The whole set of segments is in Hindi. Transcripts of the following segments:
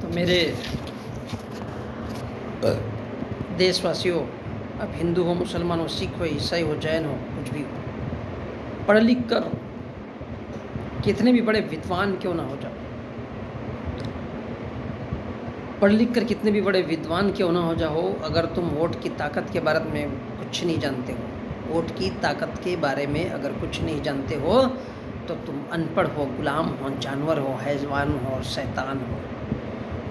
तो मेरे देशवासियों, अब हिंदू हो, मुसलमान हो, सिख हो, ईसाई हो, जैन हो, कुछ भी हो, पढ़ लिख कर कितने भी बड़े विद्वान क्यों ना हो जाओ, पढ़ लिख कर कितने भी बड़े विद्वान क्यों ना हो जाओ, अगर तुम वोट की ताकत के बारे में कुछ नहीं जानते हो, वोट की ताकत के बारे में अगर कुछ नहीं जानते हो, तो तुम अनपढ़ हो, गुलाम हो, जानवर हो, हैजवान हो, शैतान हो।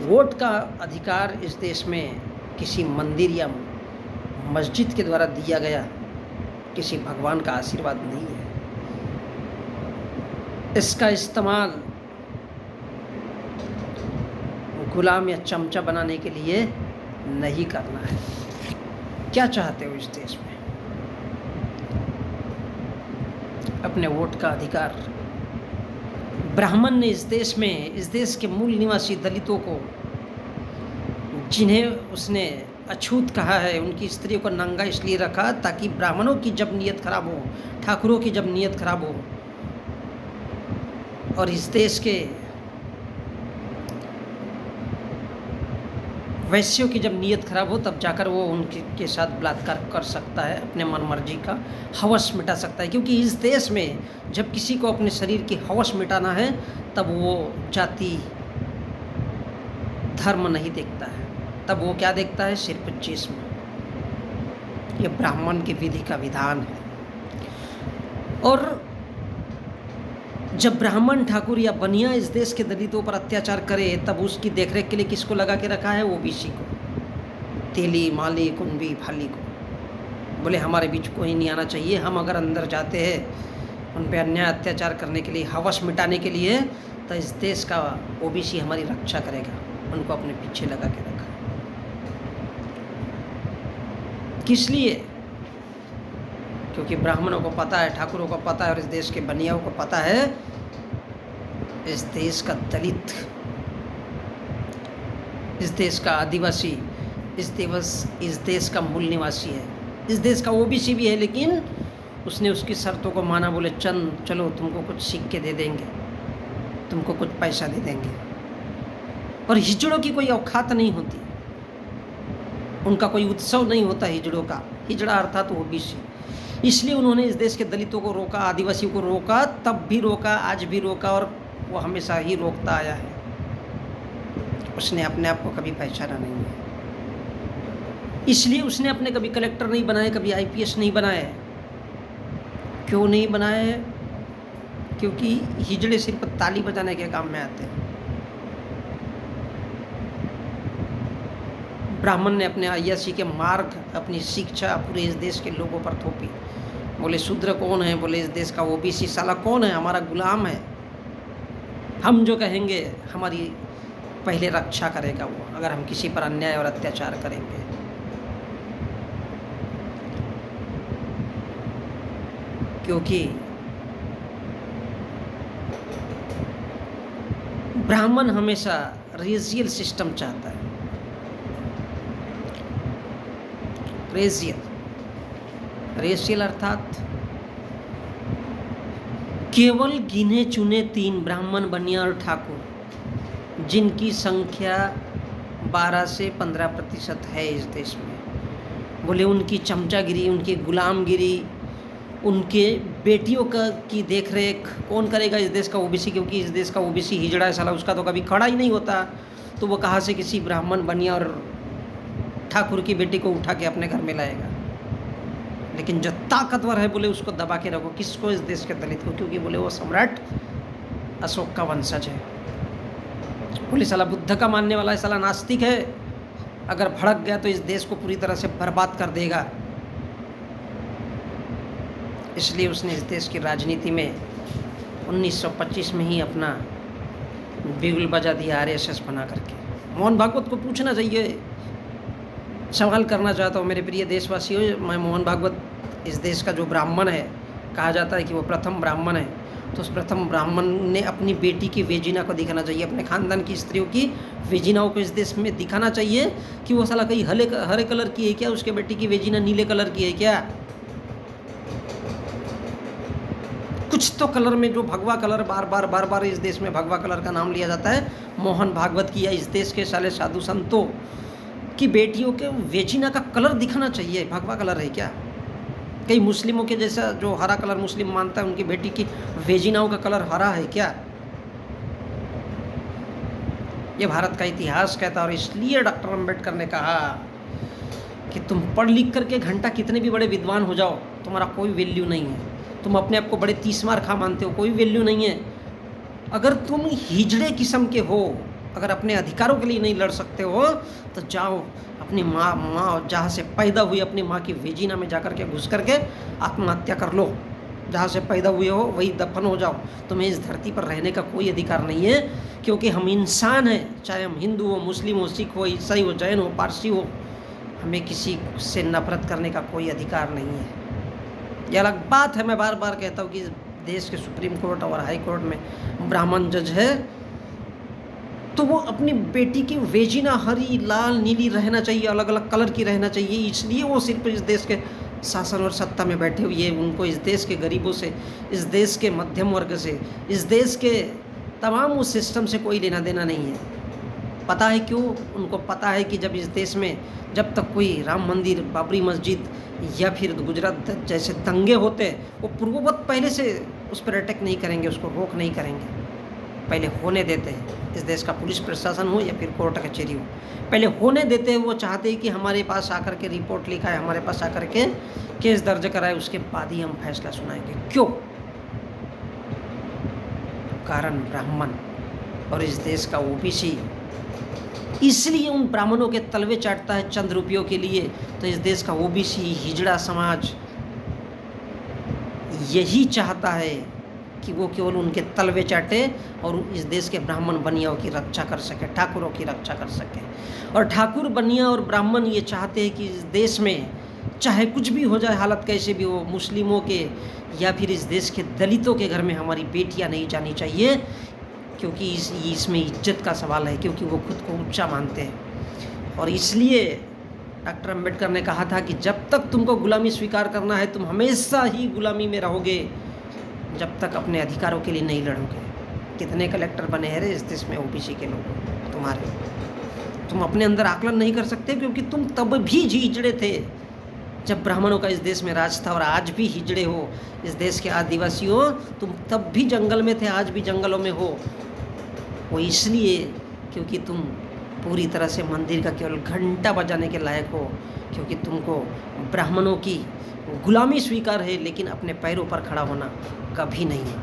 वोट का अधिकार इस देश में किसी मंदिर या मस्जिद के द्वारा दिया गया किसी भगवान का आशीर्वाद नहीं है। इसका इस्तेमाल गुलाम या चमचा बनाने के लिए नहीं करना है। क्या चाहते हो इस देश में? अपने वोट का अधिकार। ब्राह्मण ने इस देश में, इस देश के मूल निवासी दलितों को, जिन्हें उसने अछूत कहा है, उनकी स्त्रियों को नंगा इसलिए रखा ताकि ब्राह्मणों की जब नीयत खराब हो, ठाकुरों की जब नीयत खराब हो, और इस देश के वैश्यों की जब नीयत खराब हो, तब जाकर वो उनके के साथ बलात्कार कर सकता है, अपने मन मर्जी का हवस मिटा सकता है। क्योंकि इस देश में जब किसी को अपने शरीर की हवस मिटाना है, तब वो जाति धर्म नहीं देखता है, तब वो क्या देखता है? सिर्फ जिस्म। ये ब्राह्मण की विधि का विधान है। और जब ब्राह्मण, ठाकुर या बनिया इस देश के दलितों पर अत्याचार करे, तब उसकी देखरेख के लिए किसको लगा के रखा है? ओबीसी को, तेली, माली, कुंभी, फाली को। बोले हमारे बीच कोई नहीं आना चाहिए, हम अगर अंदर जाते हैं उन पे अन्याय अत्याचार करने के लिए, हवस मिटाने के लिए, तो इस देश का ओबीसी हमारी रक्षा करेगा। उनको अपने पीछे लगा के रखा। किस लिए? क्योंकि ब्राह्मणों को पता है, ठाकुरों को पता है, और इस देश के बनियाओं को पता है, इस देश का दलित, इस देश का आदिवासी, इस देश का मूल निवासी है, इस देश का ओबीसी भी है, लेकिन उसने उसकी शर्तों को माना। बोले चलो तुमको कुछ सिक्के दे देंगे, तुमको कुछ पैसा दे देंगे। और हिजड़ों की कोई औकात नहीं होती, उनका कोई उत्सव नहीं होता हिजड़ों का। हिजड़ा अर्थात ओबीसी। इसलिए उन्होंने इस देश के दलितों को रोका, आदिवासियों को रोका, तब भी रोका, आज भी रोका, और वो हमेशा ही रोकता आया है। उसने अपने आप को कभी पहचाना नहीं है। इसलिए उसने अपने कभी कलेक्टर नहीं बनाए, कभी आईपीएस नहीं बनाए। क्यों नहीं बनाए? क्योंकि हिजड़े सिर्फ ताली बजाने के काम में आते हैं। ब्राह्मण ने अपने अय्यासी के मार्ग, अपनी शिक्षा पूरे इस देश के लोगों पर थोपी। बोले शूद्र कौन है? बोले इस देश का ओबीसी साला कौन है? हमारा गुलाम है। हम जो कहेंगे हमारी पहले रक्षा करेगा वो, अगर हम किसी पर अन्याय और अत्याचार करेंगे। क्योंकि ब्राह्मण हमेशा रेजियल सिस्टम चाहता है। रेशियल अर्थात केवल गिने चुने 3 ब्राह्मण, बनिया और ठाकुर, जिनकी संख्या 12 से 15% है इस देश में। बोले उनकी चमचागिरी, उनकी गुलामगिरी, उनके बेटियों की देखरेख कौन करेगा? इस देश का ओबीसी। क्योंकि इस देश का ओबीसी हिजड़ा है साला, उसका तो कभी खड़ा ही नहीं होता, तो वो कहाँ से किसी ब्राह्मण, बनिया और ठाकुर की बेटी को उठा के अपने घर में लाएगा? लेकिन जो ताकतवर है, बोले उसको दबा के रखो। किसको? इस देश के दलित को। क्योंकि बोले वो सम्राट अशोक का वंशज है। बोले साला बुद्ध का मानने वाला है, साला नास्तिक है, अगर भड़क गया तो इस देश को पूरी तरह से बर्बाद कर देगा। इसलिए उसने इस देश की राजनीति में 1925 में ही अपना बिगुल बजा दिया, आरएसएस बना करके। मोहन भागवत को पूछना चाहिए। सवाल करना चाहता हूँ मेरे प्रिय देशवासियों, मैं मोहन भागवत इस देश का जो ब्राह्मण है, कहा जाता है कि वो प्रथम ब्राह्मण है, तो उस प्रथम ब्राह्मण ने अपनी बेटी की वेजिना को दिखाना चाहिए, अपने खानदान की स्त्रियों की वेजिनाओं को इस देश में दिखाना चाहिए कि वो साला कहीं हरे कलर की है क्या, उसके बेटी की वेजिना नीले कलर की है क्या। कुछ तो कलर में, जो भगवा कलर बार बार इस देश में भगवा कलर का नाम लिया जाता है, मोहन भागवत की या इस देश के साले साधु संतों की बेटियों के वेजिना का कलर दिखाना चाहिए। भगवा कलर है क्या? कई मुस्लिमों के जैसा जो हरा कलर मुस्लिम मानता है, उनकी बेटी की वेजिनाओं का कलर हरा है क्या? ये भारत का इतिहास कहता है। और इसलिए डॉक्टर अम्बेडकर ने कहा कि तुम पढ़ लिख करके घंटा कितने भी बड़े विद्वान हो जाओ, तुम्हारा कोई वैल्यू नहीं है। तुम अपने आप को बड़े 30 मार खा मानते हो, कोई वैल्यू नहीं है। अगर तुम हिजड़े किस्म के हो, अगर अपने अधिकारों के लिए नहीं लड़ सकते हो, तो जाओ अपनी माँ जहाँ से पैदा हुई अपनी माँ की वेजिना में जाकर के घुस करके आत्महत्या कर लो। जहाँ से पैदा हुए हो वही दफन हो जाओ। तुम्हें इस धरती पर रहने का कोई अधिकार नहीं है, क्योंकि हम इंसान हैं। चाहे हम हिंदू हो, मुस्लिम हो, सिख हो, ईसाई हो, जैन हो, पारसी हो, हमें किसी से नफरत करने का कोई अधिकार नहीं है। ये अलग बात है, मैं बार बार कहता हूँ कि देश के सुप्रीम कोर्ट और हाई कोर्ट में ब्राह्मण जज है, तो वो अपनी बेटी की वेजिना हरी, लाल, नीली रहना चाहिए, अलग अलग कलर की रहना चाहिए। इसलिए वो सिर्फ इस देश के शासन और सत्ता में बैठे हुए, उनको इस देश के गरीबों से, इस देश के मध्यम वर्ग से, इस देश के तमाम उस सिस्टम से कोई लेना देना नहीं है। पता है क्यों? उनको पता है कि जब इस देश में जब तक कोई राम मंदिर, बाबरी मस्जिद या फिर गुजरात जैसे दंगे होते, वो पूर्ववत पहले से उस पर अटैक नहीं करेंगे, उसको रोक नहीं करेंगे। पहले होने देते हैं। इस देश का पुलिस प्रशासन हो या फिर कोर्ट कचहरी हो, पहले होने देते हैं। वो चाहते हैं कि हमारे पास आकर के रिपोर्ट लिखाए, हमारे पास आकर के केस दर्ज कराए, उसके बाद ही हम फैसला सुनाएंगे। क्यों? कारण ब्राह्मण और इस देश का ओबीसी इसलिए उन ब्राह्मणों के तलवे चाटता है चंद रुपयों के लिए। तो इस देश का ओबीसी हिजड़ा समाज यही चाहता है कि वो केवल उनके तलवे चाटे और इस देश के ब्राह्मण बनियाओं की रक्षा कर सके, ठाकुरों की रक्षा कर सके। और ठाकुर बनिया और ब्राह्मण ये चाहते हैं कि इस देश में चाहे कुछ भी हो जाए, हालत कैसे भी हो, मुस्लिमों के या फिर इस देश के दलितों के घर में हमारी बेटियां नहीं जानी चाहिए, क्योंकि इसमें इज्जत का सवाल है, क्योंकि वो खुद को ऊंचा मानते हैं। और इसलिए डॉक्टर अम्बेडकर ने कहा था कि जब तक तुमको गुलामी स्वीकार करना है, तुम हमेशा ही गुलामी में रहोगे, जब तक अपने अधिकारों के लिए नहीं लड़ोगे। कितने कलेक्टर बने हैं रे इस देश में ओबीसी के लोग तुम्हारे? तुम अपने अंदर आकलन नहीं कर सकते, क्योंकि तुम तब भी हिजड़े थे जब ब्राह्मणों का इस देश में राज था, और आज भी हिजड़े हो। इस देश के आदिवासी हो, तुम तब भी जंगल में थे, आज भी जंगलों में हो। वो इसलिए क्योंकि तुम पूरी तरह से मंदिर का केवल घंटा बजाने के लायक हो, क्योंकि तुमको ब्राह्मणों की गुलामी स्वीकार है, लेकिन अपने पैरों पर खड़ा होना कभी नहीं है।